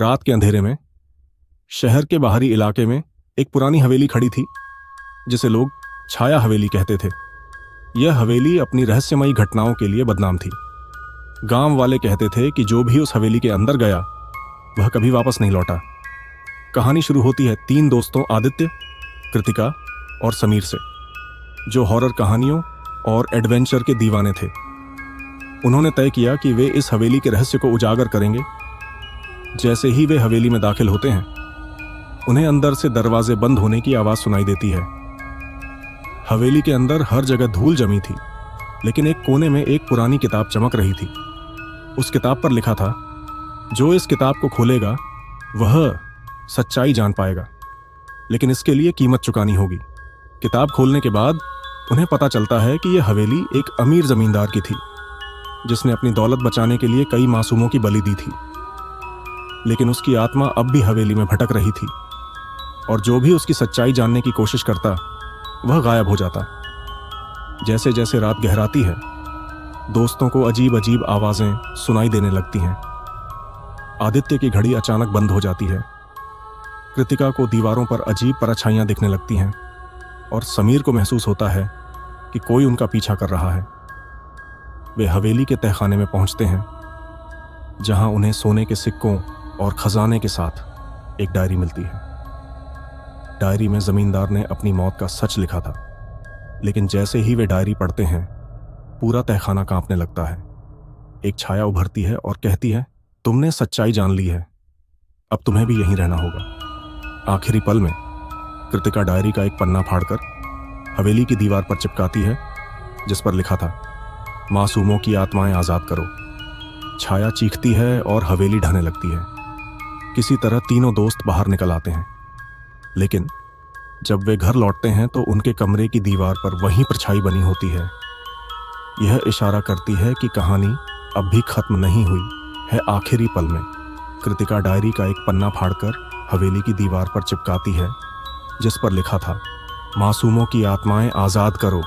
रात के अंधेरे में शहर के बाहरी इलाके में एक पुरानी हवेली खड़ी थी जिसे लोग छाया हवेली कहते थे। यह हवेली अपनी रहस्यमयी घटनाओं के लिए बदनाम थी। गांव वाले कहते थे कि जो भी उस हवेली के अंदर गया वह कभी वापस नहीं लौटा। कहानी शुरू होती है 3 दोस्तों आदित्य, कृतिका और समीर से, जो हॉरर कहानियों और एडवेंचर के दीवाने थे। उन्होंने तय किया कि वे इस हवेली के रहस्य को उजागर करेंगे। जैसे ही वे हवेली में दाखिल होते हैं, उन्हें अंदर से दरवाजे बंद होने की आवाज सुनाई देती है। हवेली के अंदर हर जगह धूल जमी थी, लेकिन एक कोने में एक पुरानी किताब चमक रही थी। उस किताब पर लिखा था, जो इस किताब को खोलेगा वह सच्चाई जान पाएगा, लेकिन इसके लिए कीमत चुकानी होगी। किताब खोलने के बाद उन्हें पता चलता है कि यह हवेली एक अमीर जमींदार की थी, जिसने अपनी दौलत बचाने के लिए कई मासूमों की बलि दी थी। लेकिन उसकी आत्मा अब भी हवेली में भटक रही थी, और जो भी उसकी सच्चाई जानने की कोशिश करता वह गायब हो जाता। जैसे जैसे रात गहराती है, दोस्तों को अजीब अजीब आवाजें सुनाई देने लगती हैं। आदित्य की घड़ी अचानक बंद हो जाती है। कृतिका को दीवारों पर अजीब परछाइयां दिखने लगती हैं, और समीर को महसूस होता है कि कोई उनका पीछा कर रहा है। वे हवेली के तहखाने में पहुंचते हैं, जहां उन्हें सोने के सिक्कों और खजाने के साथ एक डायरी मिलती है। डायरी में जमींदार ने अपनी मौत का सच लिखा था, लेकिन जैसे ही वे डायरी पढ़ते हैं, पूरा तहखाना कांपने लगता है। एक छाया उभरती है और कहती है, तुमने सच्चाई जान ली है, अब तुम्हें भी यहीं रहना होगा। आखिरी पल में कृतिका डायरी का एक पन्ना फाड़कर हवेली की दीवार पर चिपकाती है, जिस पर लिखा था, मासूमों की आत्माएं आजाद करो। छाया चीखती है और हवेली ढहने लगती है। किसी तरह तीनों दोस्त बाहर निकल आते हैं, लेकिन जब वे घर लौटते हैं तो उनके कमरे की दीवार पर वही परछाई बनी होती है। यह इशारा करती है कि कहानी अब भी खत्म नहीं हुई है। आखिरी पल में कृतिका डायरी का एक पन्ना फाड़कर हवेली की दीवार पर चिपकाती है, जिस पर लिखा था, मासूमों की आत्माएं आजाद करो।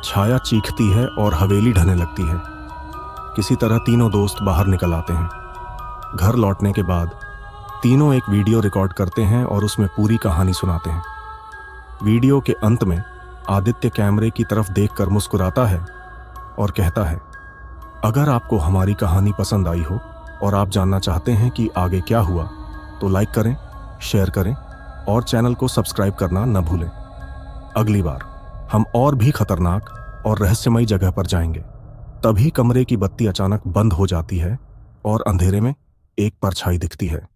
छाया चीखती है और हवेली ढहने लगती है। किसी तरह तीनों दोस्त बाहर निकल आते हैं। घर लौटने के बाद तीनों एक वीडियो रिकॉर्ड करते हैं और उसमें पूरी कहानी सुनाते हैं। वीडियो के अंत में आदित्य कैमरे की तरफ देखकर मुस्कुराता है और कहता है, अगर आपको हमारी कहानी पसंद आई हो और आप जानना चाहते हैं कि आगे क्या हुआ, तो लाइक करें, शेयर करें और चैनल को सब्सक्राइब करना न भूलें। अगली बार हम और भी खतरनाक और रहस्यमयी जगह पर जाएंगे। तभी कमरे की बत्ती अचानक बंद हो जाती है और अंधेरे में एक परछाई दिखती है।